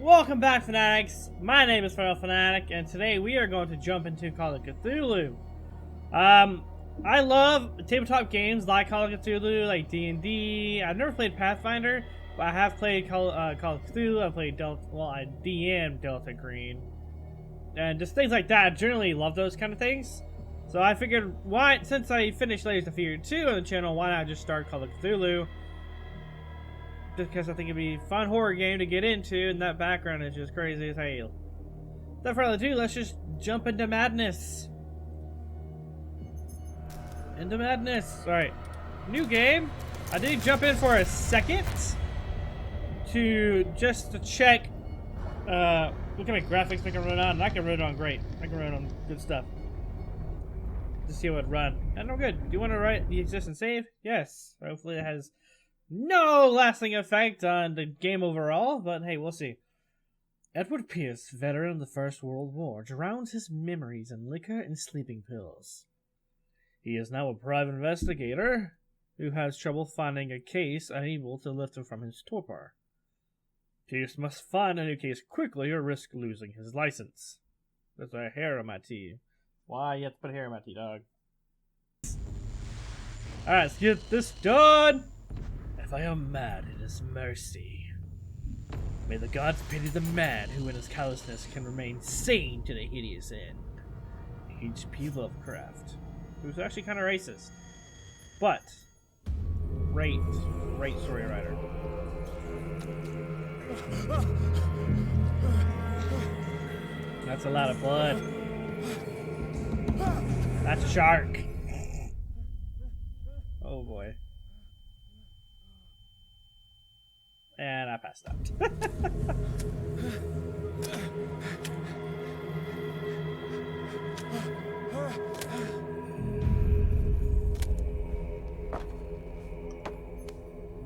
Welcome back, Fanatics. My name is Final Fanatic, and today we are going to jump into Call of Cthulhu. I love tabletop games like Call of Cthulhu, like D&D. I've never played Pathfinder, but I have played Call of Cthulhu. I played I DM'd Delta Green, and just things like that. I generally love those kind of things. So I figured, since I finished Layers of Fear 2 on the channel, why not just start Call of Cthulhu? Just because I think it'd be a fun horror game to get into, and that background is just crazy as hell. Without further ado, let's just jump into madness. Alright, new game. I did jump in for a second to check what kind of graphics I can run on, and I can run it on great. I can run it on good stuff. To see what it run. And I'm good. Do you want to write the existing save? Yes. Hopefully it has no lasting effect on the game overall, but hey, we'll see. Edward Pierce, veteran of the First World War, drowns his memories in liquor and sleeping pills. He is now a private investigator who has trouble finding a case, unable to lift him from his torpor. Pierce must find a new case quickly or risk losing his license. There's a hair on my tea. Why you have to put hair on my tea, dog? Alright, let's get this done! If I am mad, it is mercy. May the gods pity the man who in his callousness can remain sane to the hideous end. H.P. Lovecraft, who's actually kind of racist, but great story writer. That's a lot of blood. That's a shark. Oh boy. And I passed out.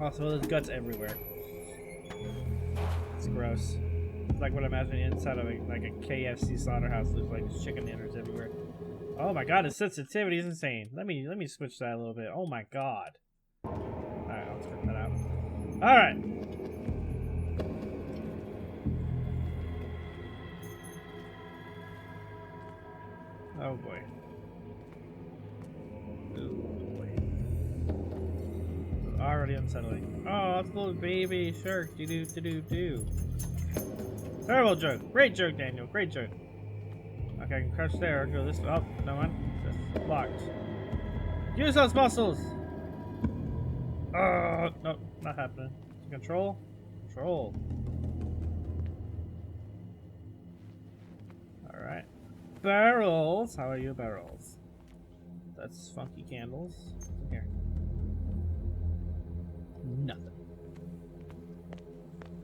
Also, there's guts everywhere. It's gross. It's like what I'm imagining inside of a KFC slaughterhouse. There's like chicken innards everywhere. Oh my god, the sensitivity is insane. Let me switch that a little bit. Oh my god. Alright, I'll spit that out. Alright. Oh boy. Oh boy. Already unsettling. Oh, it's a little baby shark. Do. Terrible joke. Great joke, Daniel. Great joke. Okay, I can crouch there. Go this way. Oh, no one. That's blocked. Use those muscles! Oh, no, not happening. Control. Alright. Barrels. How are you, barrels? That's funky candles. Here. Nothing.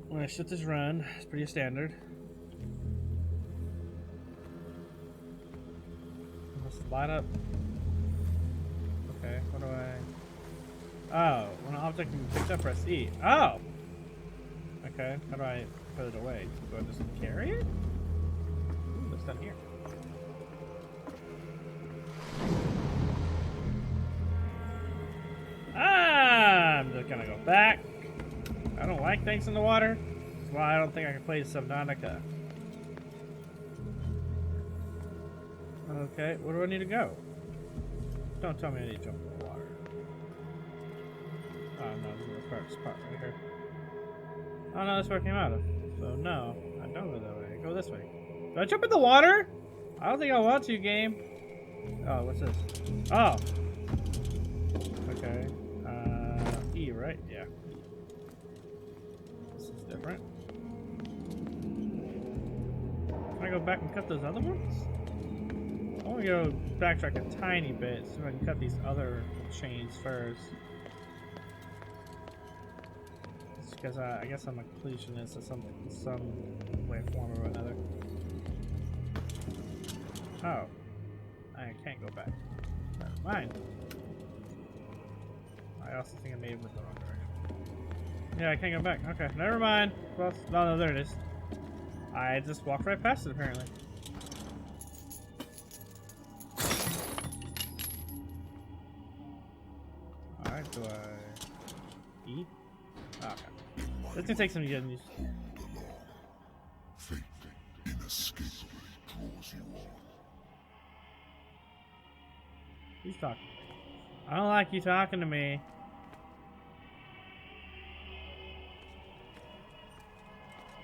When I shut this run, it's pretty standard. Let's light up. Okay, what do I... Oh, when an object can be picked up, press E. Oh! Okay, how do I put it away? Do I just carry it? Ooh, what's down here? I'm just gonna go back. I don't like things in the water. That's why I don't think I can play Subnautica. Okay, where do I need to go? Don't tell me I need to jump in the water. Oh no, this is the part right here. Oh no, that's where I came out of. So no, I don't go that way. I go this way. Do I jump in the water? I don't think I want to, game. Oh, what's this? Oh. Okay. E, right? Yeah. This is different. Can I go back and cut those other ones? I want to go backtrack a tiny bit so I can cut these other chains first. Just because I guess I'm a completionist of some way, form, or another. Oh. I can't go back. Never mind. I also think I made it with the wrong direction. Yeah, I can't go back. Okay, never mind. Well, no, there it is. I just walked right past it, apparently. Alright, do I eat? Oh, okay. This can take some use. inescapably draws you on. Who's talking? I don't like you talking to me.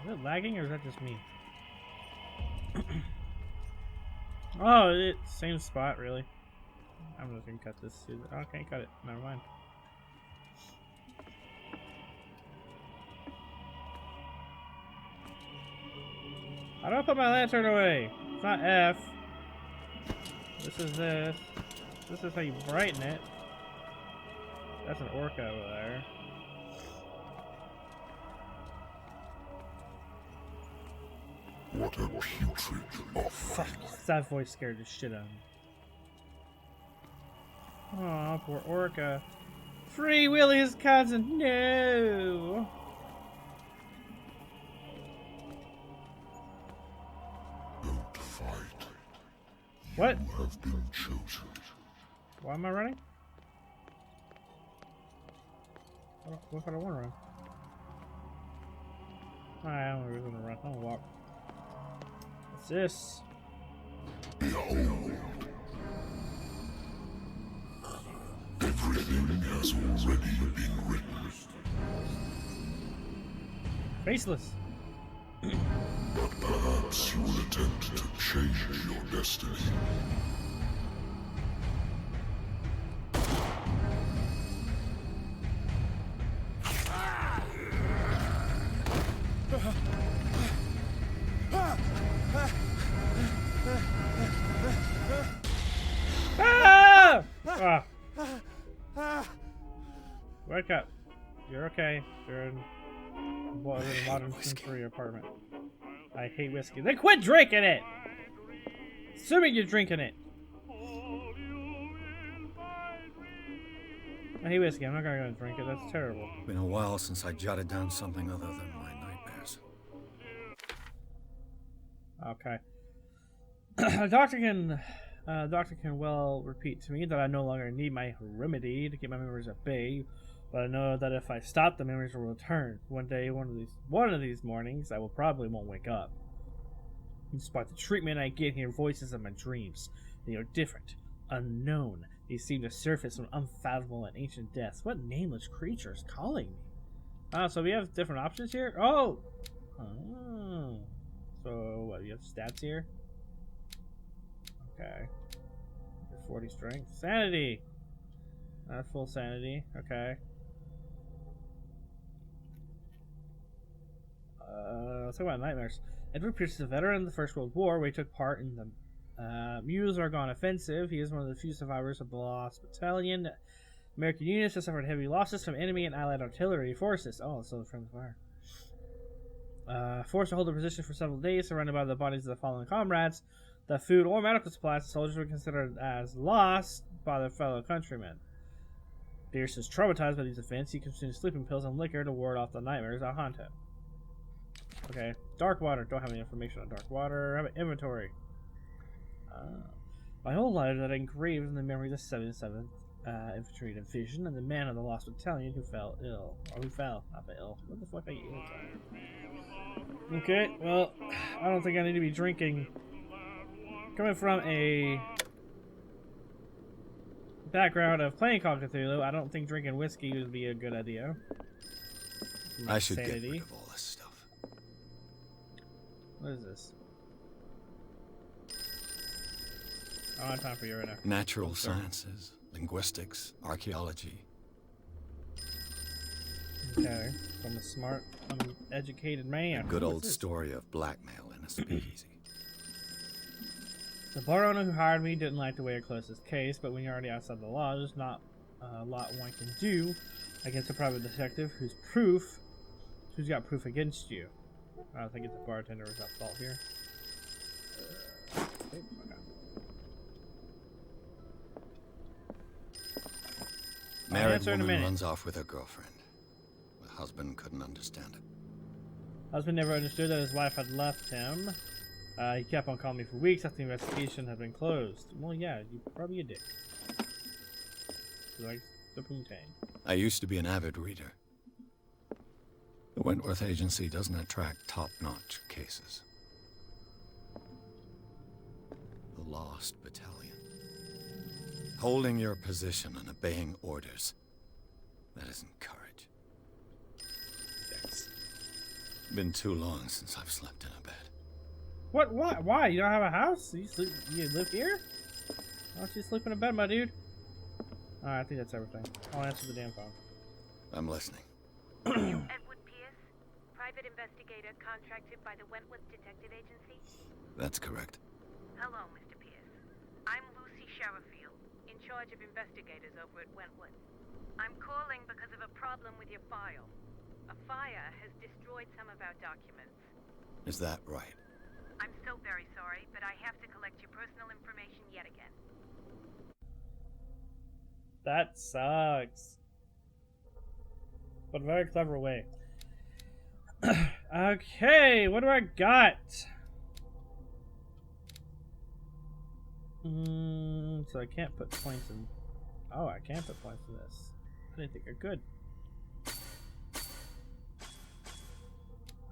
Is it lagging or is that just me? Oh, it's same spot, really. I'm just gonna cut this. Oh, I can't cut it. Never mind. How do I put my lantern away? It's not F. This is this. This is how you brighten it. That's an orca over there. What a putrid offering. Fuck, that voice scared the shit out of me. Aw, poor orca. Free Willy's cousin, no! Don't fight. What? You have been chosen. Why am I running? What if I don't want to run? I don't really want to run. I want to walk. What's this? Behold. Everything has already been written. Faceless. But perhaps you will attempt to change your destiny. Ah! Ah! Wake up. You're okay. You're in a modern century apartment. I hate whiskey. Then quit drinking it! Assuming you're drinking it. I hate whiskey. I'm not gonna go and drink it. That's terrible. Been a while since I jotted down something other than my nightmares. Okay. Doctor can well repeat to me that I no longer need my remedy to keep my memories at bay, but I know that if I stop, the memories will return. One day, one of these mornings, I probably won't wake up. Despite the treatment I get, hear voices in my dreams. They are different, unknown. They seem to surface from unfathomable and ancient depths. What nameless creature is calling me? So we have different options here. Oh. So what? You have stats here. Okay. 40 strength. Sanity! Not full sanity. Okay. Let's talk about nightmares. Edward Pierce is a veteran of the First World War, where he took part in the Meuse-Argonne offensive. He is one of the few survivors of the Lost Battalion. American units have suffered heavy losses from enemy and allied artillery forces. Oh, so the friendly fire. Forced to hold a position for several days, surrounded by the bodies of the fallen comrades. The food or medical supplies the soldiers were considered as lost by their fellow countrymen. Pierce is traumatized by these events. He consumes sleeping pills and liquor to ward off the nightmares that haunt him. Okay, dark water. Don't have any information on dark water. How about inventory? My whole life that engraved in the memory of the 77th Infantry Division and the man of the Lost Battalion who fell ill. Or who fell, not ill. What the fuck are you ill? Okay, well, I don't think I need to be drinking. Coming from a background of playing Call of Cthulhu, I don't think drinking whiskey would be a good idea. I should get rid of all this stuff. What is this? I don't have time for you right now. Natural sciences, linguistics, archaeology. Okay, so I'm a smart, uneducated man. A good old story of blackmail in a speakeasy. The bar owner who hired me didn't like the way I closed his case, but when you're already outside the law, there's not a lot one can do against a private detective who's got proof against you. I don't think it's the bartender who's at fault here. Married woman runs off with her girlfriend. The husband couldn't understand it. Husband never understood that his wife had left him. He kept on calling me for weeks after the investigation had been closed. Well, yeah, you probably a dick. He likes the poontang. I used to be an avid reader. The Wentworth Agency doesn't attract top-notch cases. lost battalion. Holding your position and obeying orders. That isn't courage. Thanks. Been too long since I've slept in a bed. What? Why? Why? You don't have a house? You live here? Why don't you sleep in a bed, my dude? Alright, I think that's everything. I'll answer the damn phone. I'm listening. Edward Pierce, private investigator contracted by the Wentworth Detective Agency. That's correct. Hello, Mr. Pierce. I'm Lucy Sherifield, in charge of investigators over at Wentworth. I'm calling because of a problem with your file. A fire has destroyed some of our documents. Is that right? I'm so very sorry, but I have to collect your personal information yet again. That sucks. But a very clever way. Okay, what do I got? So I can't put points in. Oh, I can put points in this. I didn't think I could.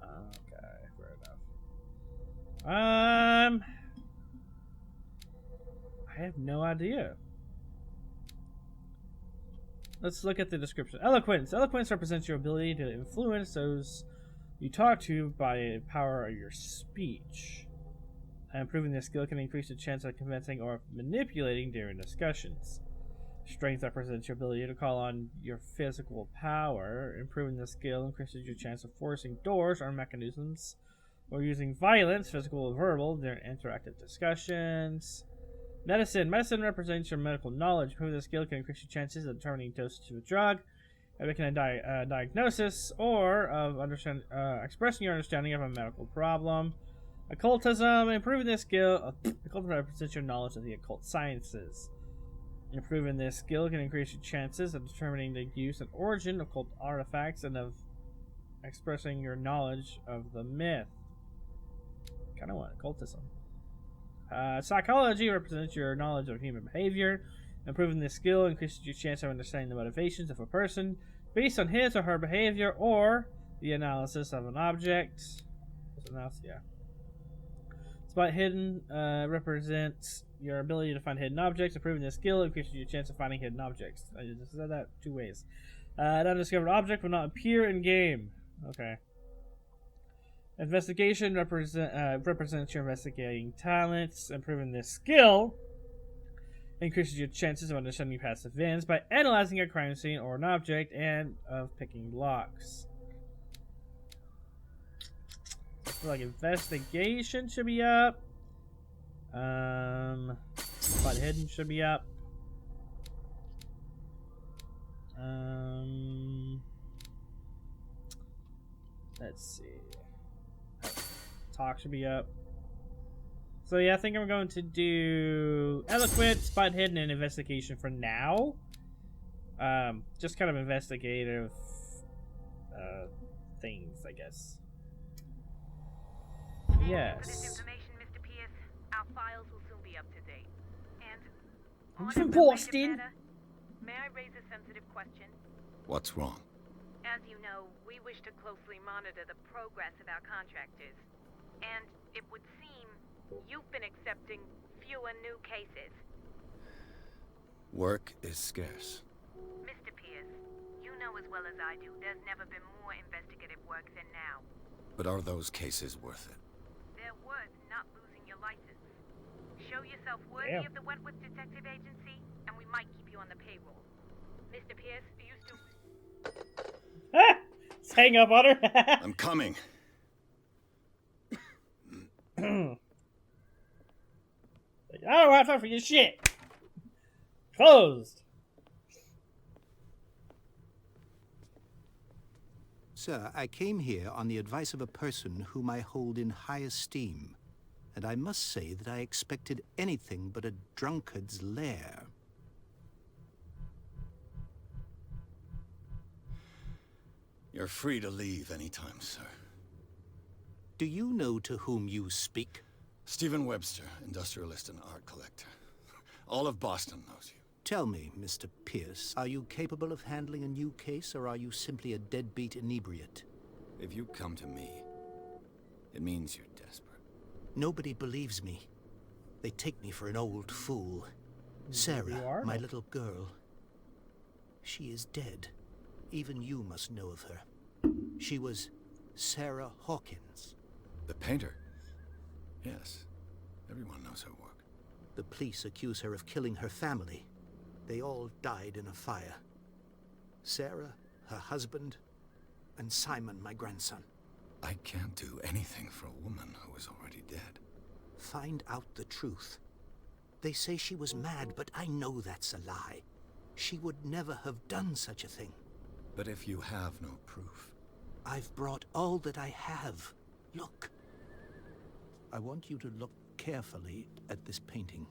Okay, fair enough. I have no idea. Let's look at the description. Eloquence. Eloquence represents your ability to influence those you talk to by the power of your speech. Improving this skill can increase the chance of convincing or manipulating during discussions. Strength represents your ability to call on your physical power. Improving this skill increases your chance of forcing doors or mechanisms or using violence, physical or verbal, during interactive discussions. Medicine. Medicine represents your medical knowledge. Improving this skill can increase your chances of determining dosage of a drug, of making a diagnosis, or of expressing your understanding of a medical problem. Occultism. Improving this skill. Occultism represents your knowledge of the occult sciences. Improving this skill can increase your chances of determining the use and origin of occult artifacts and of expressing your knowledge of the myth. Kind of want occultism. Psychology represents your knowledge of human behavior. Improving this skill increases your chance of understanding the motivations of a person based on his or her behavior or the analysis of an object. Yeah. Spot hidden represents your ability to find hidden objects. Improving this skill increases your chance of finding hidden objects. I just said that two ways. An undiscovered object will not appear in game. Okay. Investigation represents your investigating talents. Improving this skill increases your chances of understanding past events by analyzing a crime scene or an object and of picking locks. I feel like investigation should be up. Spot hidden should be up. Let's see. Talk should be up. So yeah, I think I'm going to do eloquent, spot hidden, and investigation for now. Just kind of investigative things, I guess. Yes. For this information, Mr. Pierce, our files will soon be up to date. And I'm on from a related Boston. matter, may I raise a sensitive question? What's wrong? As you know, we wish to closely monitor the progress of our contractors. And it would seem you've been accepting fewer new cases. Work is scarce. Mr. Pierce, you know as well as I do, there's never been more investigative work than now. But are those cases worth it? They're worth not losing your license. Show yourself worthy Damn. of the Wentworth Detective Agency, and we might keep you on the payroll. Mr. Pierce, are you still... Let's hang up on her. I'm coming. I don't have time for your shit. Closed. Sir, I came here on the advice of a person whom I hold in high esteem, and I must say that I expected anything but a drunkard's lair. You're free to leave anytime, sir. Do you know to whom you speak? Stephen Webster, industrialist and art collector. All of Boston knows you. Tell me, Mr. Pierce, are you capable of handling a new case, or are you simply a deadbeat inebriate? If you come to me, it means you're desperate. Nobody believes me. They take me for an old fool. You Sarah, are? my little girl. She is dead. Even you must know of her. She was Sarah Hawkins. The painter? Yes. Everyone knows her work. The police accuse her of killing her family. They all died in a fire. Sarah, her husband, and Simon, my grandson. I can't do anything for a woman who is already dead. Find out the truth. They say she was mad, but I know that's a lie. She would never have done such a thing. But if you have no proof... I've brought all that I have. Look. I want you to look carefully at this painting.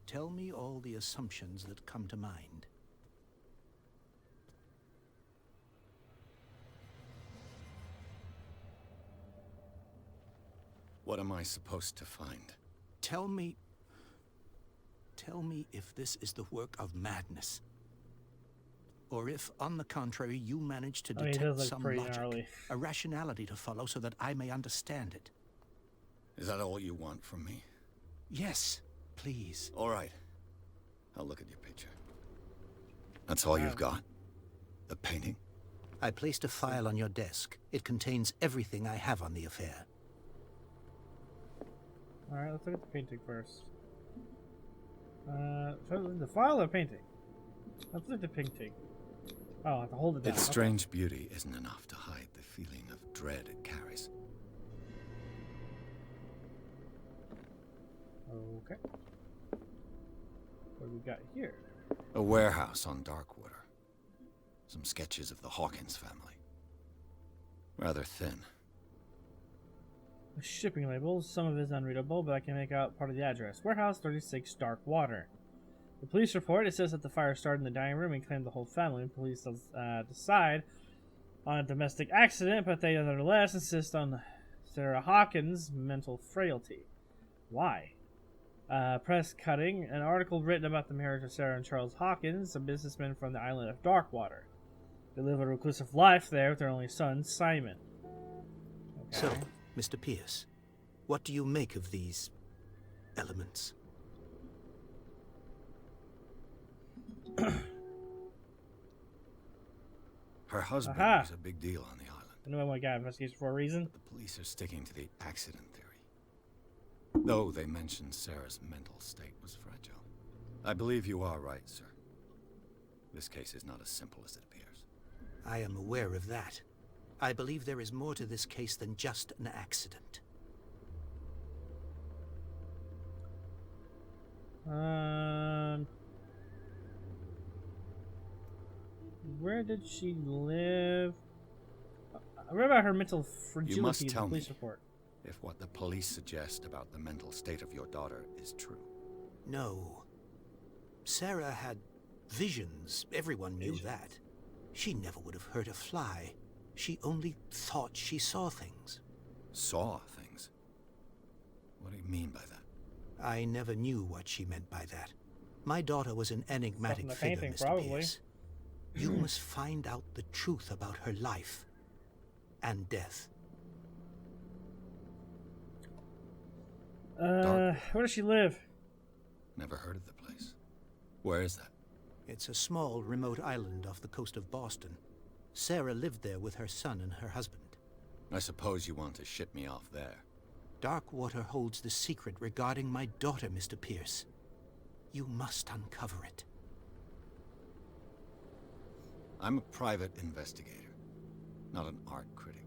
Tell me all the assumptions that come to mind. What am I supposed to find? Tell me if this is the work of madness. Or if, on the contrary, you manage to I mean, it detect does look some pretty logic, gnarly. a rationality to follow so that I may understand it. Is that all you want from me? Yes, please. All right. I'll look at your picture. That's all you've got? The painting? I placed a file on your desk. It contains everything I have on the affair. Alright, let's look at the painting first. The file or painting? Let's look at the painting. Oh, I have to hold it down. Its Okay. strange beauty isn't enough to hide the feeling of dread it carries. Okay. What do we got here? A warehouse on Darkwater. Some sketches of the Hawkins family. Rather thin. The shipping labels. Some of it is unreadable, but I can make out part of the address. Warehouse 36, Darkwater. The police report, it says that the fire started in the dining room and claimed the whole family. Police decide on a domestic accident, but they nonetheless insist on Sarah Hawkins' mental frailty. Why? Press cutting. An article written about the marriage of Sarah and Charles Hawkins, a businessman from the island of Darkwater. They live a reclusive life there with their only son, Simon. Okay. So, Mr. Pierce, what do you make of these elements? Her husband Aha. was a big deal on the island. I know I want to get investigation for a reason. The police are sticking to the accident theory. Though they mentioned Sarah's mental state was fragile. I believe you are right, sir. This case is not as simple as it appears. I am aware of that. I believe there is more to this case than just an accident. Where did she live? I read about her mental fragility You must in the tell police me report. if what the police suggest about the mental state of your daughter is true. No. Sarah had visions. Everyone knew that. She never would have hurt a fly. She only thought she saw things. Saw things? What do you mean by that? I never knew what she meant by that. My daughter was an enigmatic the figure, painting, Mr. probably. Pierce. You must find out the truth about her life and death. Where does she live? Never heard of the place. Where is that? It's a small, remote island off the coast of Boston. Sarah lived there with her son and her husband. I suppose you want to ship me off there. Darkwater holds the secret regarding my daughter, Mr. Pierce. You must uncover it. I'm a private investigator, not an art critic.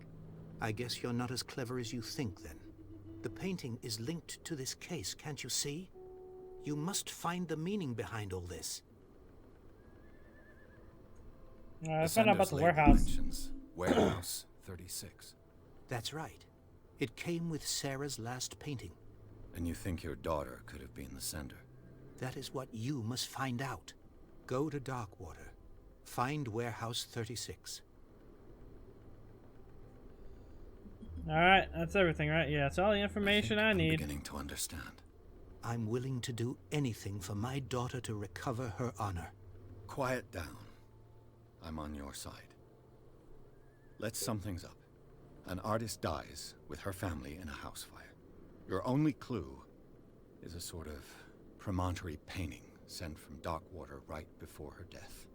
I guess you're not as clever as you think, then. The painting is linked to this case, can't you see? You must find the meaning behind all this. I The found out about sender's the label warehouse. mentions Warehouse 36. That's right. It came with Sarah's last painting. And you think your daughter could have been the sender? That is what you must find out. Go to Darkwater. Find Warehouse 36. Alright, that's everything, right? Yeah, that's all the information I I'm need. beginning to understand. I'm willing to do anything for my daughter to recover her honor. Quiet down. I'm on your side. Let's sum things up. An artist dies with her family in a house fire. Your only clue is a sort of promontory painting sent from Darkwater right before her death.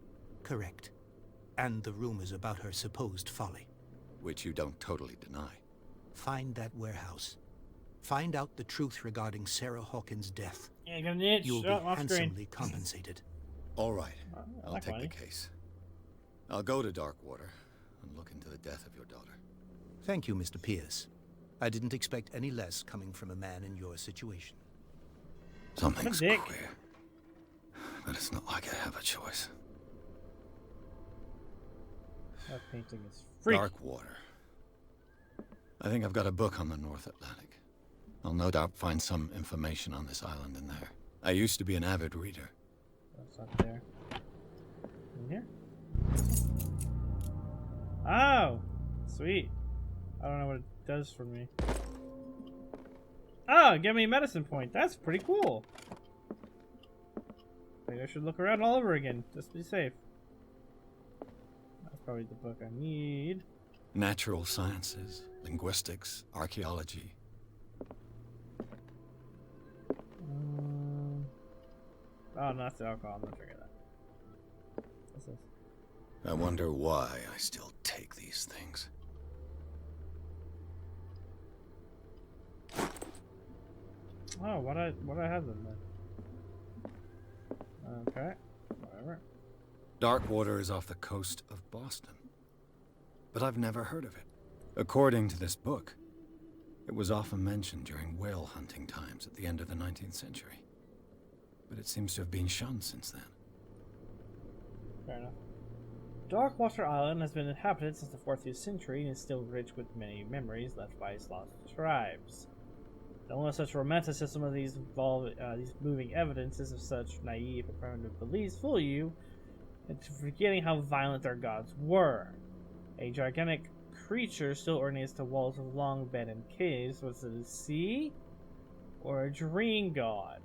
Correct. And the rumors about her supposed folly. Which you don't totally deny. Find that warehouse. Find out the truth regarding Sarah Hawkins' death. Yeah, you got an itch. You'll be Oh, off screen. handsomely compensated. All right, I I'll like take money. the case. I'll go to Darkwater and look into the death of your daughter. Thank you, Mr. Pierce. I didn't expect any less coming from a man in your situation. Something's dick. queer. But it's not like I have a choice. That painting is freaky. Darkwater. I think I've got a book on the North Atlantic. I'll no doubt find some information on this island in there. I used to be an avid reader. That's up there. In here? Oh! Sweet. I don't know what it does for me. Oh, give me a medicine point. That's pretty cool. Maybe I should look around all over again, just to be safe. That's probably the book I need. Natural sciences, linguistics, archaeology. Oh, no, that's the alcohol. I'm not drinking that. What's this? I wonder why I still take these things. Oh, what I have them then? Okay, whatever. Darkwater is off the coast of Boston. But I've never heard of it. According to this book, it was often mentioned during whale hunting times at the end of the 19th century. But it seems to have been shunned since then. Fair enough. Darkwater Island has been inhabited since the 14th century and is still rich with many memories left by its lost tribes. The only such romanticism of these moving evidences of such naive and primitive beliefs fool you into forgetting how violent their gods were. A gigantic creature still ornates the walls of long abandoned caves. Was it a sea or a dream god?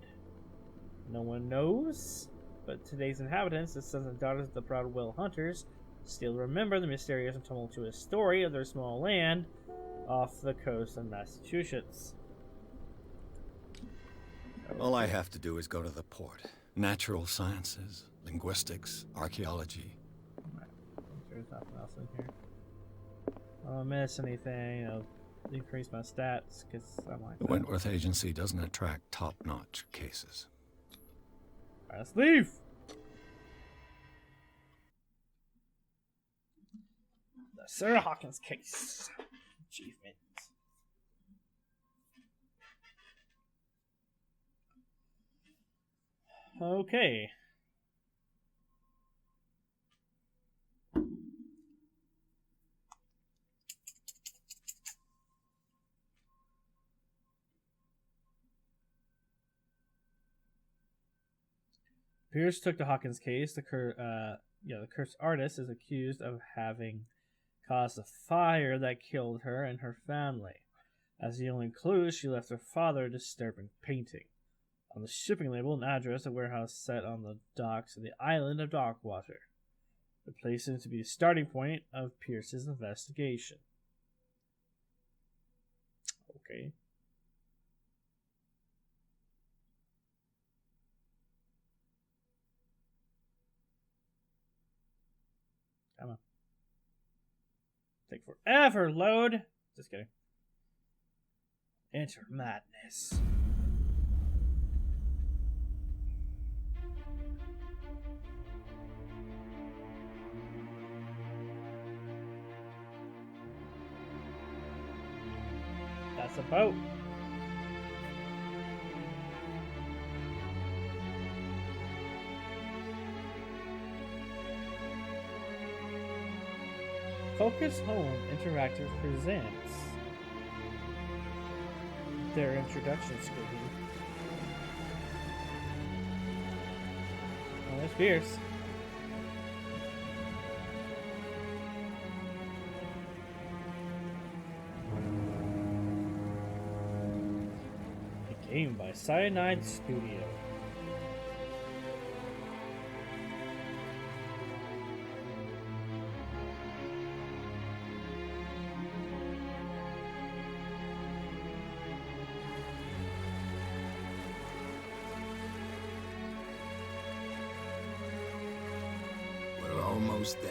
No one knows, but today's inhabitants, the sons and daughters of the proud whale hunters, still remember the mysterious and tumultuous story of their small land off the coast of Massachusetts. All I have to do is go to the port. Natural sciences, linguistics, archaeology. There's nothing else in here. I don't miss anything. I'll increase my stats because I'm like The that. Wentworth Agency doesn't attract top-notch cases. Alright, let's leave. The Sarah Hawkins case. Achievement. Okay. Pierce took the Hawkins case. The cursed artist is accused of having caused a fire that killed her and her family. As the only clue, she left her father a disturbing painting. On the shipping label, an address, a warehouse set on the docks of the island of Darkwater. The place seems to be the starting point of Pierce's investigation. Okay. Come on. Take forever, load! Just kidding. Enter madness. That's a boat. Focus Home Interactive presents their introduction screen. Oh, there's Pierce. A game by Cyanide Studio. almost there.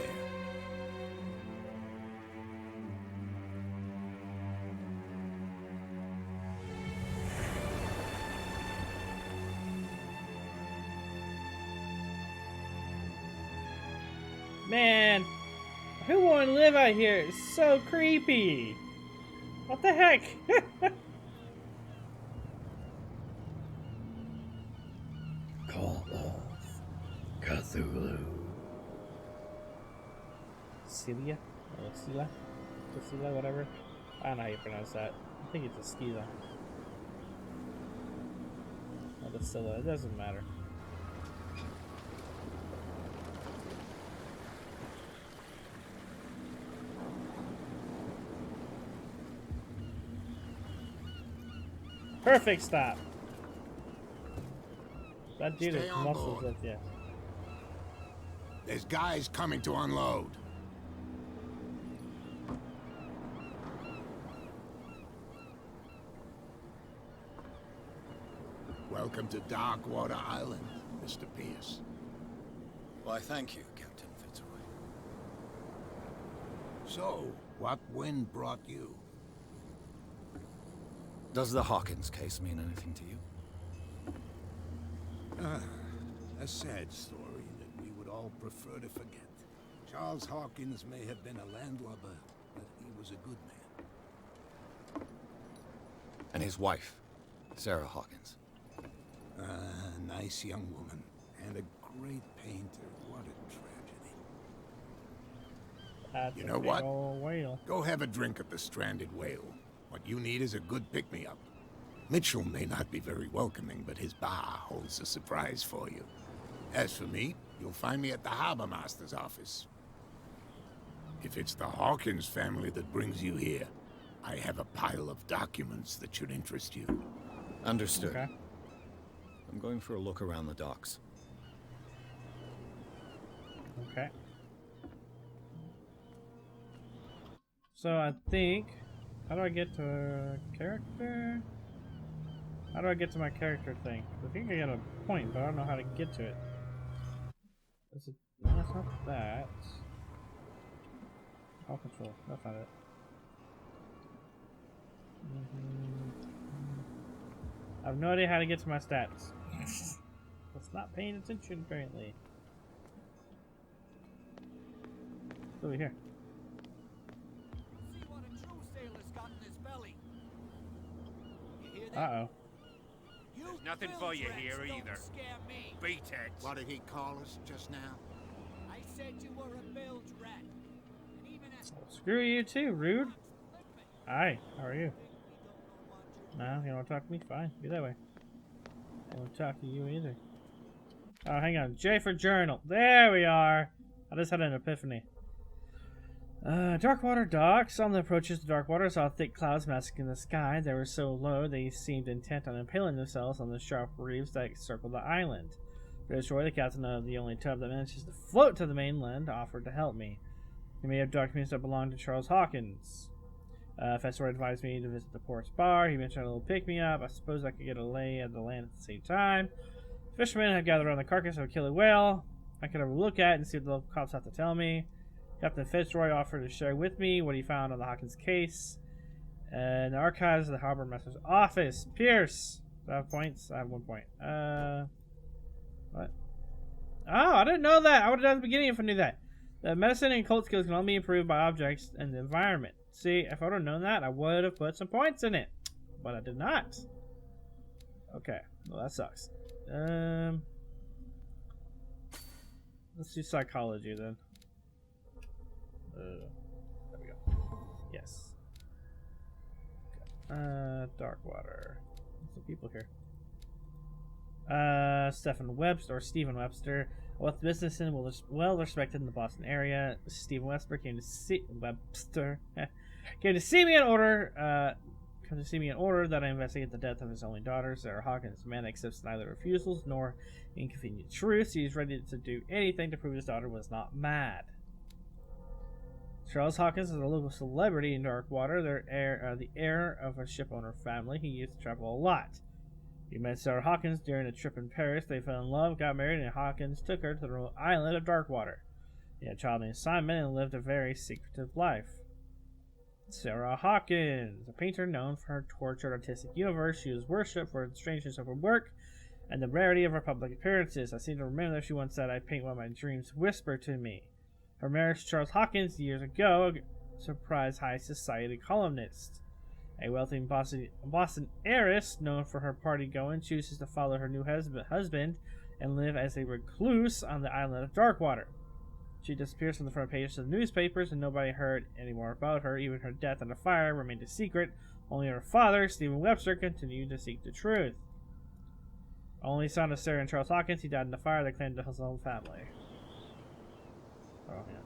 Man, who won't live out here? It's so creepy. What the heck? Call of Cthulhu. Celia? Or Sila? Sila, whatever. I don't know how you pronounce that. I think it's a Skila. Or the Scylla. It doesn't matter. Perfect stop. That dude Stay is on muscles board. with you. There's guys coming to unload. Welcome to Darkwater Island, Mr. Pierce. Why, thank you, Captain Fitzroy. So, what wind brought you? Does the Hawkins case mean anything to you? A sad story that we would all prefer to forget. Charles Hawkins may have been a landlubber, but he was a good man. And his wife, Sarah Hawkins. Nice young woman, and a great painter. What a tragedy. That's You a know big what? ol' whale. Go have a drink at the Stranded Whale. What you need is a good pick-me-up. Mitchell may not be very welcoming, but his bar holds a surprise for you. As for me, you'll find me at the Harbor Master's office. If it's the Hawkins family that brings you here, I have a pile of documents that should interest you. Understood. Okay. I'm going for a look around the docks. Okay. So I think, how do I get to character? How do I get to my character thing? I think I got a point, but I don't know how to get to it. Is it? No, that's not that. All control. That's not it. I have no idea how to get to my stats. It's not paying attention apparently. It's over here. See what a true sailor's got in his belly. You hear that? Uh-oh. You There's nothing filth for you rats here don't either. Scare me. Beat it. What did he call us just now? I said you were a bilge rat. And even at Screw you too, rude. Hi, how are you? No, you don't want to talk to me? Fine, be that way. I don't want to talk to you either. Oh, hang on. J for journal. There we are. I just had an epiphany. Darkwater docks. On the approaches to Darkwater, I saw thick clouds masking the sky. They were so low they seemed intent on impaling themselves on the sharp reefs that circled the island. Fitzroy, the captain of the only tub that manages to float to the mainland, offered to help me. He may have documents that belonged to Charles Hawkins. Fitzroy advised me to visit the port's bar. He mentioned a little pick-me-up. I suppose I could get a lay of the land at the same time. Fishermen had gathered around the carcass of a killer whale. I could have a look at and see what the local cops have to tell me. Captain Fitzroy offered to share with me what he found on the Hawkins case. In the archives of the Harbor Master's office. Pierce! Do I have points? I have 1 point. What? Oh, I didn't know that! I would have done at the beginning if I knew that. The medicine and cult skills can only be improved by objects and the environment. See, if I would have known that, I would have put some points in it. But I did not. Okay, well that sucks. Let's do psychology then. There we go. Yes. Okay. Darkwater. There's some people here. Stephen Webster, a wealth businessman, well respected in the Boston area. Stephen Webster came to see me in order. Come to see me in order that I investigate the death of his only daughter, Sarah Hawkins. The man accepts neither refusals nor inconvenient truths. He is ready to do anything to prove his daughter was not mad. Charles Hawkins is a local celebrity in Darkwater. The heir of a ship owner family. He used to travel a lot. He met Sarah Hawkins during a trip in Paris. They fell in love, got married, and Hawkins took her to the remote island of Darkwater. He had a child named Simon and lived a very secretive life. Sarah Hawkins, a painter known for her tortured artistic universe. She was worshipped for the strangeness of her work and the rarity of her public appearances. I seem to remember that she once said, "I paint what my dreams whisper to me." Her marriage to Charles Hawkins years ago surprised high society columnists. A wealthy Boston heiress known for her party going chooses to follow her new husband and live as a recluse on the island of Darkwater. She disappears from the front pages of the newspapers, and nobody heard any more about her. Even her death in a fire remained a secret. Only her father, Stephen Webster, continued to seek the truth. Only son of Sarah and Charles Hawkins, he died in the fire that claimed his whole family. Oh, yeah.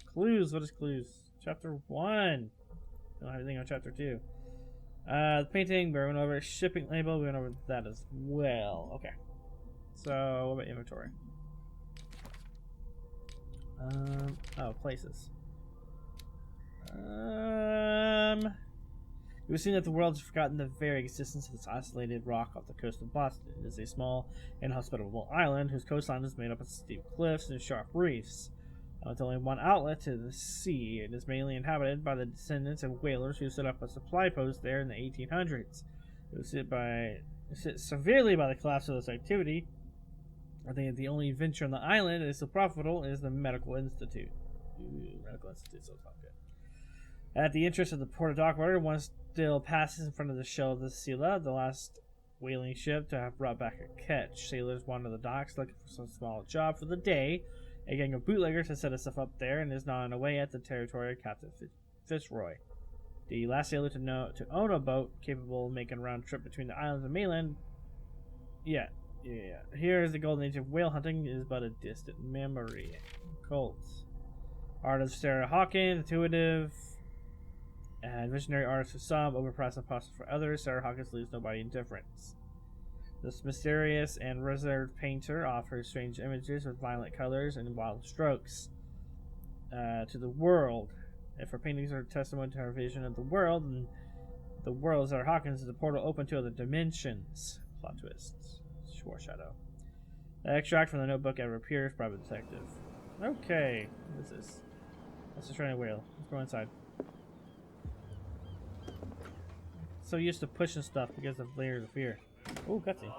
Clues. What is Clues? Chapter 1. Don't have anything on Chapter 2. The painting, we went over. Shipping label, we went over that as well. Okay. So, what about inventory? Oh, places. It was seen that the world has forgotten the very existence of this isolated rock off the coast of Boston. It is a small, inhospitable island whose coastline is made up of steep cliffs and sharp reefs. With only one outlet to the sea, it is mainly inhabited by the descendants of whalers who set up a supply post there in the 1800s. It was hit severely by the collapse of this activity. I think the only venture on the island that is still profitable is the Medical Institute. Medical Institute, so it's not good. At the entrance of the port of Darkwater, one still passes in front of the shell of the Scylla, the last whaling ship to have brought back a catch. Sailors wander the docks looking for some small job for the day. A gang of bootleggers has set itself up there and is gnawing away at the territory of Captain Fitzroy. The last sailor to own a boat capable of making a round trip between the islands and mainland. Yeah. Here is the golden age of whale hunting is but a distant memory. Cults. Art of Sarah Hawkins, intuitive and visionary artist for some, overpriced and possible for others. Sarah Hawkins leaves nobody indifference. This mysterious and reserved painter offers strange images with violent colors and wild strokes to the world. If her paintings are testimony to her vision of the world, and the world of Sarah Hawkins is a portal open to other dimensions. Plot twists. Foreshadow. Extract from the notebook Edward Pierce, private detective. Okay, what is this? That's a shiny whale. Let's go inside. So used to pushing stuff because of layers of fear. Ooh, cutscene.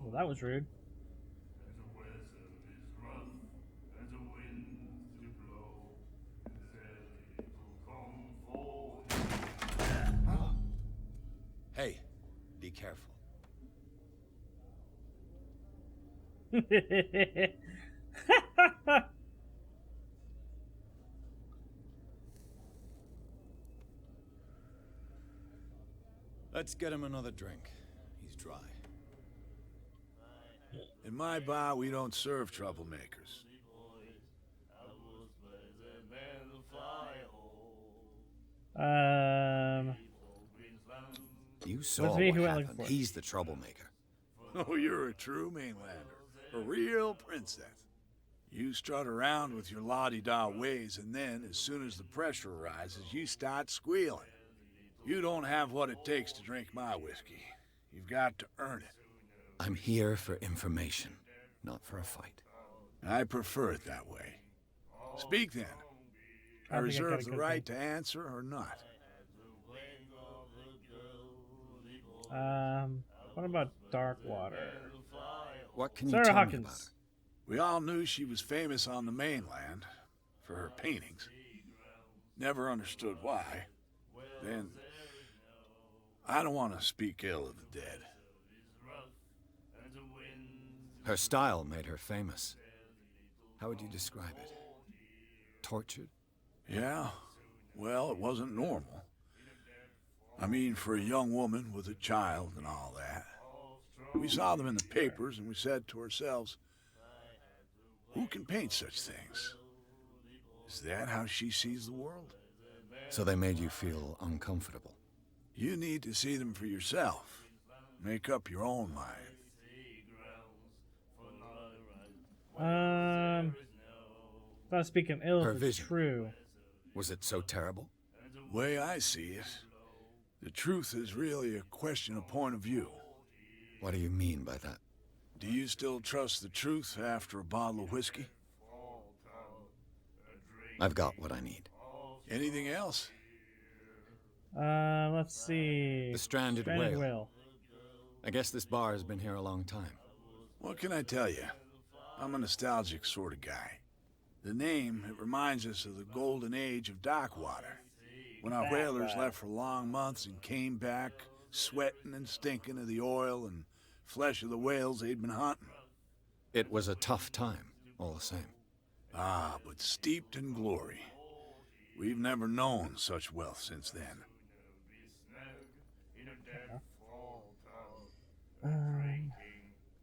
Well, that was rude. Hey, be careful. Let's get him another drink. He's dry. In my bar, we don't serve troublemakers. You saw What's me what who went looking happened. for? He's the troublemaker. Oh, you're a true mainlander. A real princess. You strut around with your la-di-da ways, and then, as soon as the pressure arises, you start squealing. You don't have what it takes to drink my whiskey. You've got to earn it. I'm here for information, not for a fight. I prefer it that way. Speak then. I I think I got reserve a the good right thing. to answer or not. What about Darkwater? What can you Sarah tell me about Hawkins. We all knew she was famous on the mainland for her paintings. Never understood why. Then, I don't want to speak ill of the dead. her? Her style made her famous. How would you describe it? Tortured? Yeah, well, it wasn't normal. I mean, for a young woman with a child and all that. We saw them in the papers and we said to ourselves, who can paint such things? Is that how she sees the world? So they made you feel uncomfortable. You need to see them for yourself. Make up your own mind. Not speaking ill, Her if it's vision. true. Was it so terrible? The way I see it, the truth is really a question of point of view. What do you mean by that? Do you still trust the truth after a bottle of whiskey? I've got what I need. Anything else? Let's see. The stranded Stranded whale. whale. I guess this bar has been here a long time. What can I tell you? I'm a nostalgic sort of guy. The name, it reminds us of the golden age of dockwater, when our whalers left for long months and came back sweating and stinking of the oil and flesh of the whales they'd been hunting. It was a tough time, all the same. Ah, but steeped in glory. We've never known such wealth since then.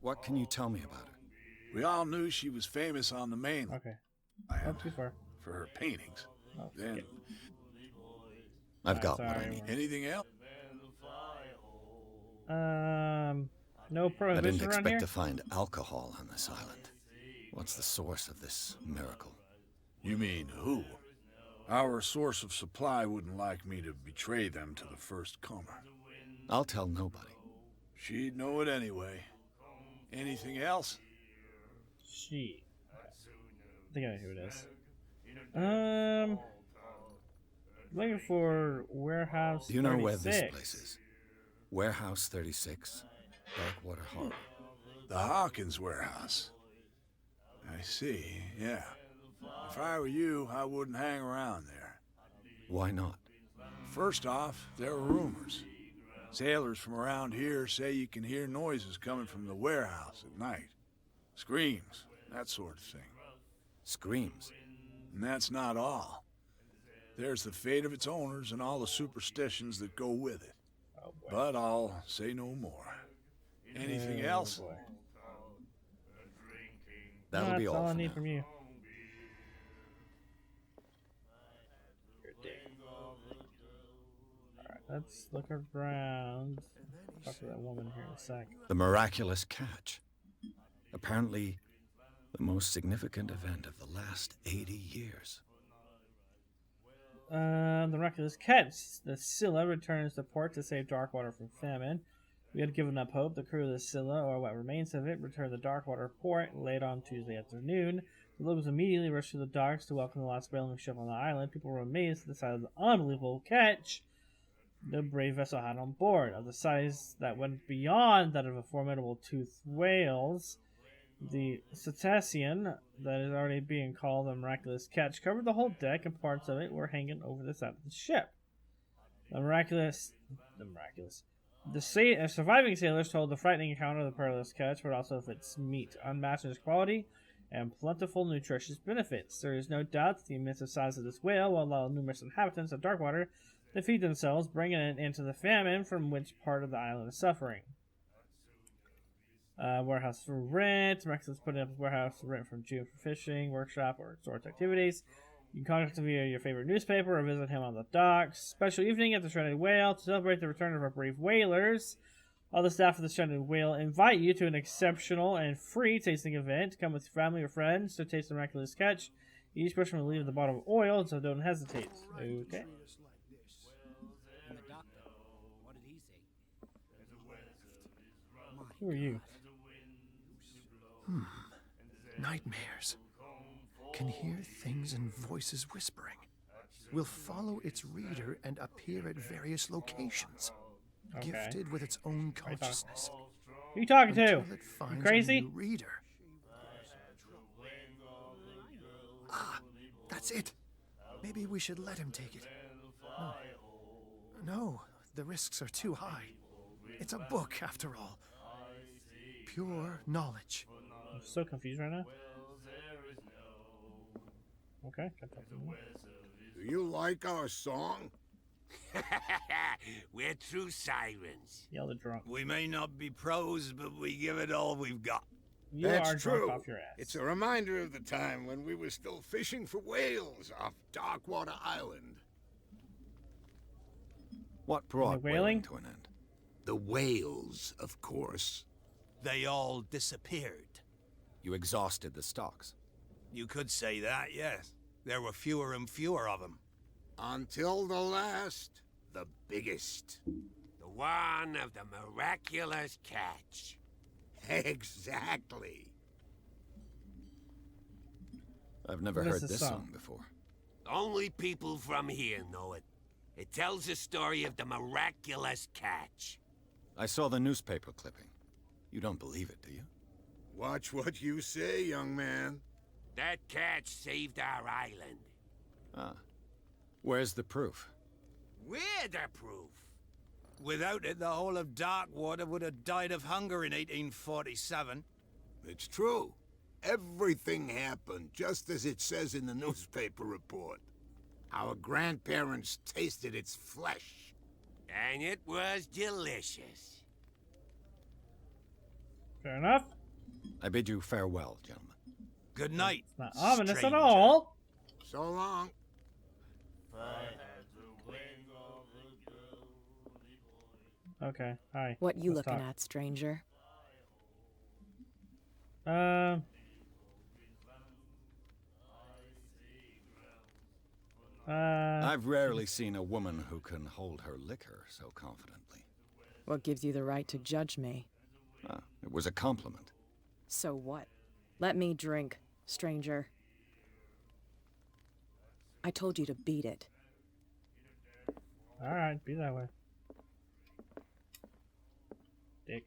What can you tell me about her? We all knew she was famous on the mainland Okay. Not too far. for her paintings. Oh, Then, I've got what I sorry. need. anything else? No I prohibition didn't around expect here? to find alcohol on this island. What's the source of this miracle? You mean who? Our source of supply wouldn't like me to betray them to the first comer. I'll tell nobody. She'd know it anyway. Anything else? She. I think I know who it is. Looking for warehouse. Do you know where 36. this place is? Warehouse 36, Darkwater Harbor. The Hawkins warehouse. I see, yeah. If I were you, I wouldn't hang around there. Why not? First off, there are rumors. Sailors from around here say you can hear noises coming from the warehouse at night. Screams, that sort of thing. Screams. And that's not all. There's the fate of its owners and all the superstitions that go with it. Oh, boy. But I'll say no more. Anything Oh, else? boy. That'll No, be that's all I for need now. from you. You're a dick. Alright, let's look around. Talk to that woman here in a sec. The miraculous catch. Apparently, the most significant event of the last 80 years. The miraculous catch. The Scylla returns to port to save Darkwater from famine. We had given up hope. The crew of the Scylla, or what remains of it, returned to Darkwater port late on Tuesday afternoon. The locals immediately rushed to the docks to welcome the last whaling ship on the island. People were amazed at the size of the unbelievable catch the brave vessel had on board, of the size that went beyond that of a formidable toothed whales. The cetacean that is already being called the miraculous catch covered the whole deck, and parts of it were hanging over the side of the ship. The surviving sailors told the frightening account of the perilous catch, but also of its meat, unmatched in its quality and plentiful nutritious benefits. There is no doubt that the immense size of this whale will allow numerous inhabitants of Darkwater to feed themselves, bringing an end to the famine from which part of the island is suffering. Warehouse for rent. Miraculous putting up a warehouse for rent from June for fishing, workshop, or sports activities. You can contact him via your favorite newspaper or visit him on the docks. Special evening at the Stranded Whale to celebrate the return of our brave whalers. All the staff of the Stranded Whale invite you to an exceptional and free tasting event. Come with your family or friends to taste the miraculous catch. Each person will leave the bottle of oil, so don't hesitate. Okay. And the doctor, what did he say? Who are you? Nightmares. Can hear things and voices whispering. Will follow its reader and appear at various locations. Okay. Gifted with its own consciousness. Who you talking to? Until it You finds crazy? a new reader. Ah, that's it. Maybe we should let him take it. No, the risks are too high. It's a book, after all. Pure knowledge. I'm so confused right now. Okay, can talk to me. Do you like our song? We're true sirens. Yell the drunk. We may not be pros, but we give it all we've got. You That's are true. drunk off your ass. It's a reminder of the time when we were still fishing for whales off Darkwater Island. What brought whaling? whaling to an end? The whales, of course. They all disappeared. You exhausted the stocks. You could say that, yes. There were fewer and fewer of them. Until the last, the biggest. The one of the miraculous catch. Exactly. I've never What is heard this this song? song before. Only people from here know it. It tells the story of the miraculous catch. I saw the newspaper clipping. You don't believe it, do you? Watch what you say, young man. That catch saved our island. Ah. Where's the proof? We're the proof. Without it, the whole of Darkwater would have died of hunger in 1847. It's true. Everything happened just as it says in the newspaper report. Our grandparents tasted its flesh. And it was delicious. Fair enough. I bid you farewell, gentlemen. Good night. It's not ominous at stranger. all. So long. Okay, hi. What you Let's looking talk. at, stranger? I've rarely seen a woman who can hold her liquor so confidently. What gives you the right to judge me? Ah, it was a compliment. So what? Let me drink, stranger. I told you to beat it. Alright, be that way. Dick.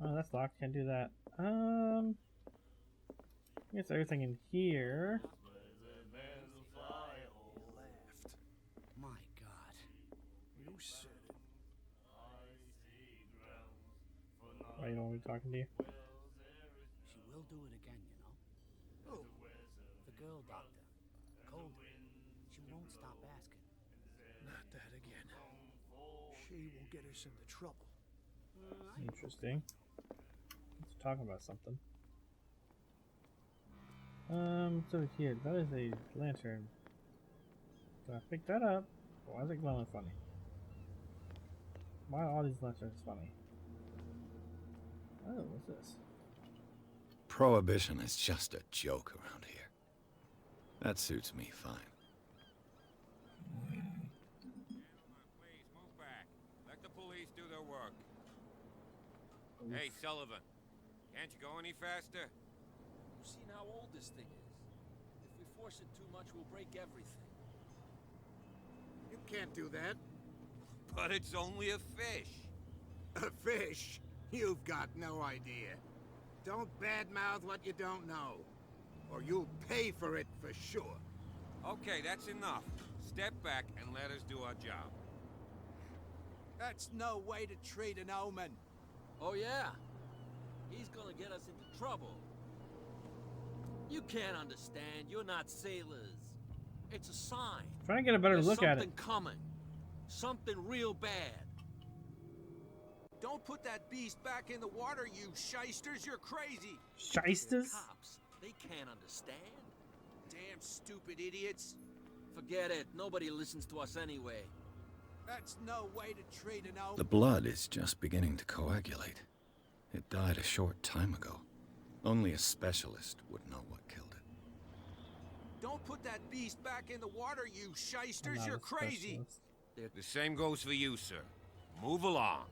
Oh, that's locked. Can't do that. I guess everything in here. My God. You said it. Why you don't want me talking to you? She will do it again, you know. Oh, the girl doctor. Cold. She won't stop asking. Not that again. She will get us into trouble. Interesting. Let's talk about something. What's over here? That is a lantern. Can I pick that up? Why is it glowing funny? Why are all these lanterns funny? Oh, what's this? Prohibition is just a joke around here. That suits me fine. Please move back. Let the police do their work. Hey, Sullivan. Can't you go any faster? You've seen how old this thing is. If we force it too much, we'll break everything. You can't do that. But it's only a fish. A fish? You've got no idea. Don't badmouth what you don't know. Or you'll pay for it for sure. Okay, that's enough. Step back and let us do our job. That's no way to treat an omen. Oh, yeah? He's gonna get us into trouble. You can't understand. You're not sailors. It's a sign. Trying to get a better There's look at it. something coming. Something real bad. Don't put that beast back in the water, you shysters. You're crazy. Shysters? Cops. They can't understand. Damn stupid idiots. Forget it. Nobody listens to us anyway. That's no way to treat an omen. The blood is just beginning to coagulate. It died a short time ago. Only a specialist would know what killed it. Don't put that beast back in the water, you I'm shysters. not You're a crazy. specialist. The same goes for you, sir. Move along.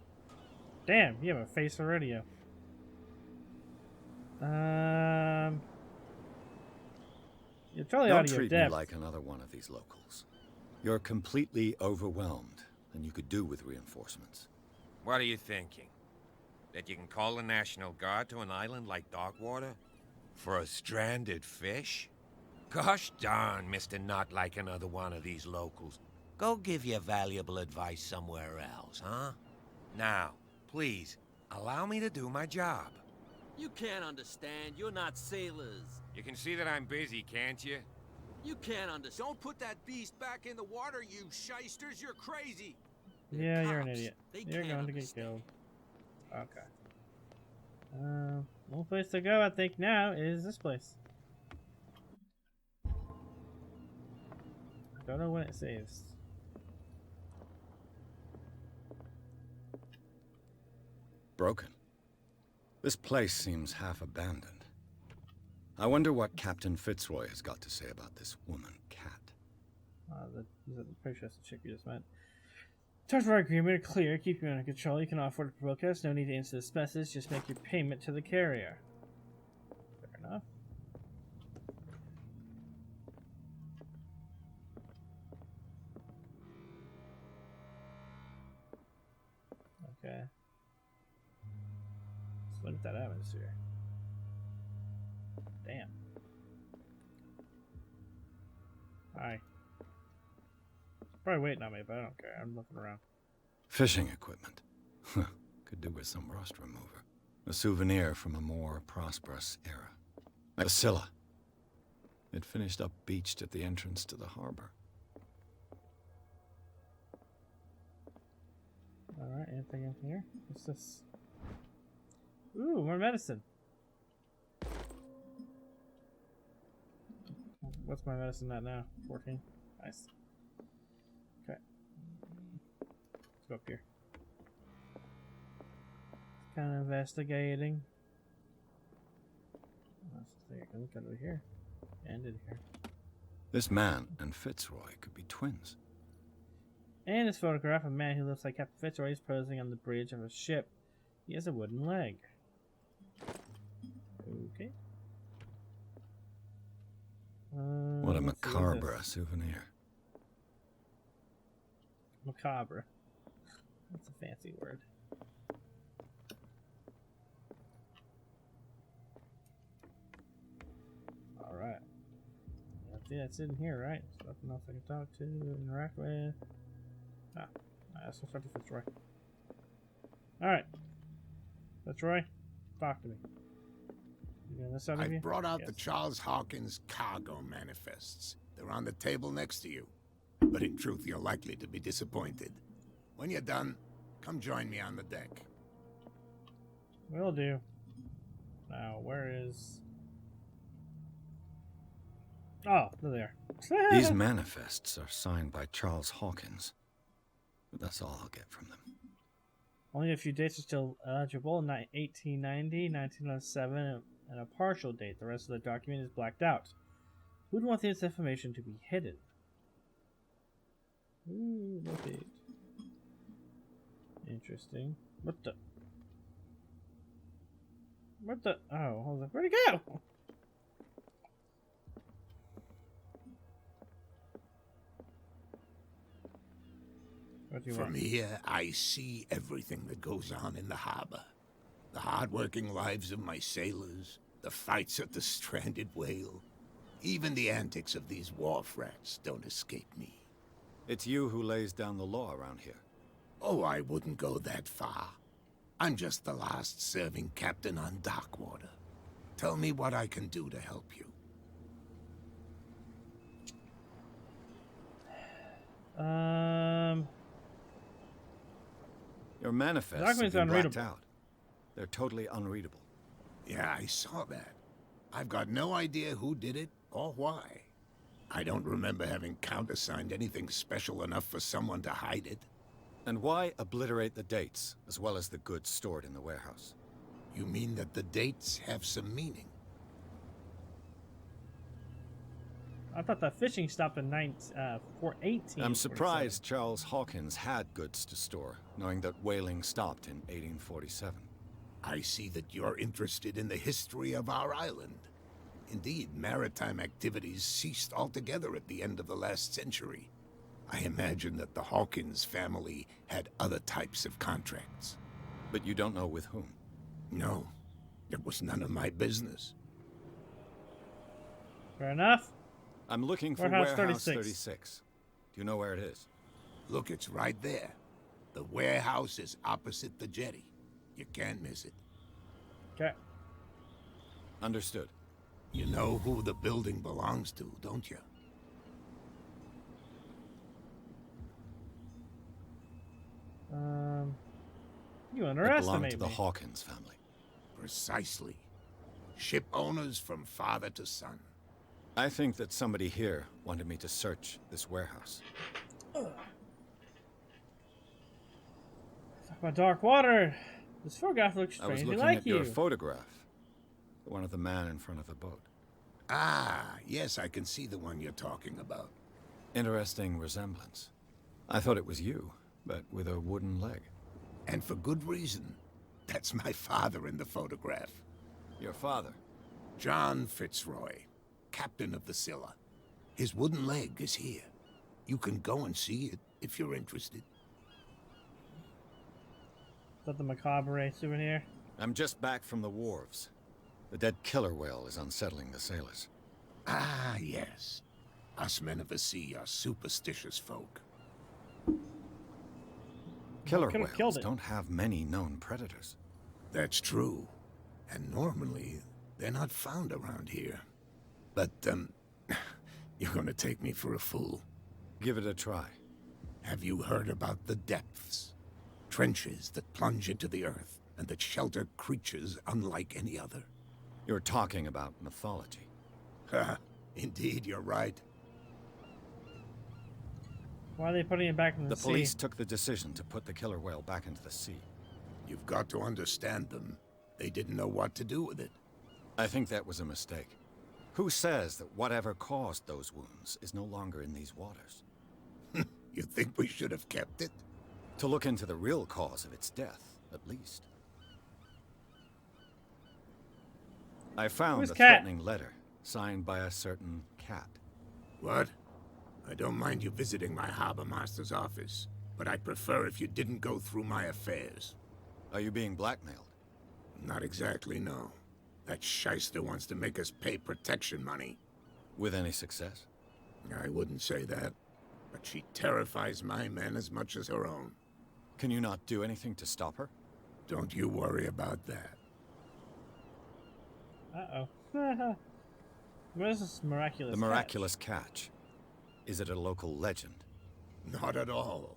Damn, you have a face for radio. You're totally out Don't of your treat me depth. like another one of these locals. You're completely overwhelmed, and you could do with reinforcements. What are you thinking? That you can call the National Guard to an island like Darkwater? For a stranded fish? Gosh darn, Mr. Not like another one of these locals. Go give your valuable advice somewhere else, huh? Now, please, allow me to do my job. You can't understand. You're not sailors. You can see that I'm busy, can't you? You can't understand. Don't put that beast back in the water, you shysters. You're crazy. Yeah, you're an Cops. idiot. They You're can't going to get understand. killed. Okay. One place to go, I think, now is this place. I don't know when it saves. Broken. This place seems half abandoned. I wonder what Captain Fitzroy has got to say about this woman, Cat. I'm pretty sure that's the chick you just met. Terms of our agreement are clear. Keep you under control. You cannot afford to provoke us. No need to answer this message. Just make your payment to the carrier. Fair enough. Okay. Let's look at that atmosphere. Damn. Hi. Probably waiting on me, but I don't care. I'm looking around. Fishing equipment. Could do with some rust remover. A souvenir from a more prosperous era. A Scylla. It finished up beached at the entrance to the harbor. Alright, anything in here? What's this? Ooh, more medicine. What's my medicine at now? 14? Nice. Okay. Let's go up here. Kind of investigating. I can look over here. And in here. This man and Fitzroy could be twins. And this photograph of a man who looks like Captain Fitzroy is posing on the bridge of a ship. He has a wooden leg. Okay. What a macabre souvenir. Macabre. That's a fancy word. Alright. That's in here, right? There's nothing else I can talk to, interact with. Ah, let's start to Fitzroy. Alright. Fitzroy, talk to me. I brought out the Charles Hawkins cargo manifests. They're on the table next to you. But in truth, you're likely to be disappointed. When you're done, come join me on the deck. Will do. Now, where is... Oh, they're there. These manifests are signed by Charles Hawkins. But that's all I'll get from them. Only a few dates are still eligible. 1890, 1907, and a partial date. The rest of the document is blacked out. Who'd want this information to be hidden? Ooh, no date. Interesting. What the? What the? Oh, hold on. Where'd he go? From here, I see everything that goes on in the harbor. The hard-working lives of my sailors, the fights at the stranded whale. Even the antics of these wharf rats don't escape me. It's you who lays down the law around here. Oh, I wouldn't go that far. I'm just the last serving captain on Darkwater. Tell me what I can do to help you. Your manifests have been blacked out. They're totally unreadable. Yeah, I saw that. I've got no idea who did it or why. I don't remember having countersigned anything special enough for someone to hide it. And why obliterate the dates, as well as the goods stored in the warehouse? You mean that the dates have some meaning? I thought the fishing stopped in 1847. I'm surprised Charles Hawkins had goods to store, knowing that whaling stopped in 1847. I see that you're interested in the history of our island. Indeed, maritime activities ceased altogether at the end of the last century. I imagine that the Hawkins family had other types of contracts. But you don't know with whom? No, it was none of my business. Fair enough. I'm looking for Warehouse 36. Do you know where it is? Look, it's right there. The warehouse is opposite the jetty. You can't miss it. Okay. Understood. You know who the building belongs to, don't you? You It underestimate belonged to the me. Hawkins family. Precisely. Ship owners from father to son. I think that somebody here wanted me to search this warehouse. Talk about dark water. This photograph looks I was strangely looking like at you. your photograph. The one of the man in front of the boat. Ah, yes, I can see the one you're talking about. Interesting resemblance. I thought it was you, but with a wooden leg. And for good reason. That's my father in the photograph. Your father? John Fitzroy, captain of the Scylla. His wooden leg is here. You can go and see it if you're interested. Is that the macabre souvenir? I'm just back from the wharves. The dead killer whale is unsettling the sailors. Ah, yes. Us men of the sea are superstitious folk. Killer whales don't have many known predators. That's true. And normally, they're not found around here. But, you're gonna take me for a fool. Give it a try. Have you heard about the depths? Trenches that plunge into the earth and that shelter creatures unlike any other. You're talking about mythology. Ha! Indeed, you're right. Why are they putting it back in the sea? The police took the decision to put the killer whale back into the sea. You've got to understand them. They didn't know what to do with it. I think that was a mistake. Who says that whatever caused those wounds is no longer in these waters? You think we should have kept it? To look into the real cause of its death, at least. I found a threatening letter, signed by a certain cat. What? I don't mind you visiting my harbor master's office, but I'd prefer if you didn't go through my affairs. Are you being blackmailed? Not exactly, no. That shyster wants to make us pay protection money. With any success? I wouldn't say that, but she terrifies my men as much as her own. Can you not do anything to stop her? Don't you worry about that. Uh-oh. What is this miraculous The miraculous catch. Is it a local legend? Not at all.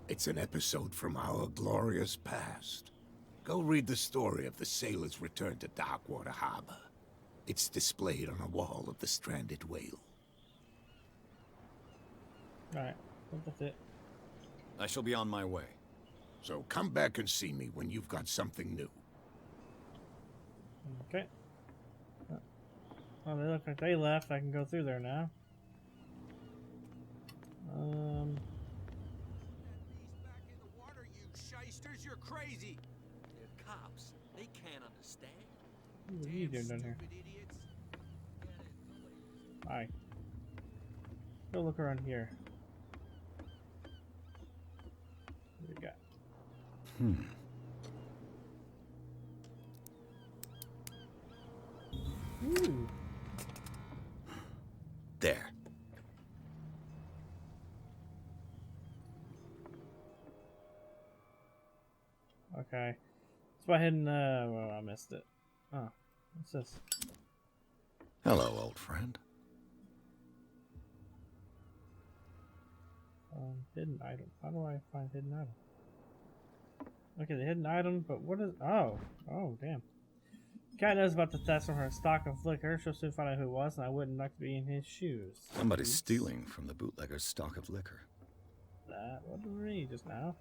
It's an episode from our glorious past. Go read the story of the sailor's return to Darkwater Harbor. It's displayed on a wall of the stranded whale. Alright, that's it. I shall be on my way. So come back and see me when you've got something new. Okay. Oh, they look like they left. I can go through there now. Shysters, you're crazy. They're cops. They can't understand. What are you doing down here? Hi. Go look around here. What do we got? Ooh. There. Okay. It's by hidden, well, I missed it. Oh, what's this? Hello, old friend. Hidden item. How do I find hidden item? Okay, the hidden item, but what is... Oh, damn. Cat knows about the theft from her stock of liquor. She'll soon find out who it was, and I wouldn't like to be in his shoes. Somebody's stealing from the bootlegger's stock of liquor. What did we read just now?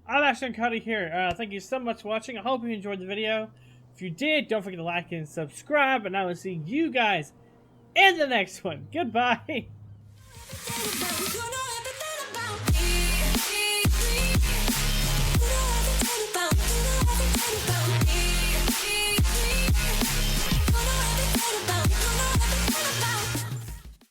I'm Ashton Cuddy here. Thank you so much for watching. I hope you enjoyed the video. If you did, don't forget to like and subscribe, and I will see you guys in the next one. Goodbye.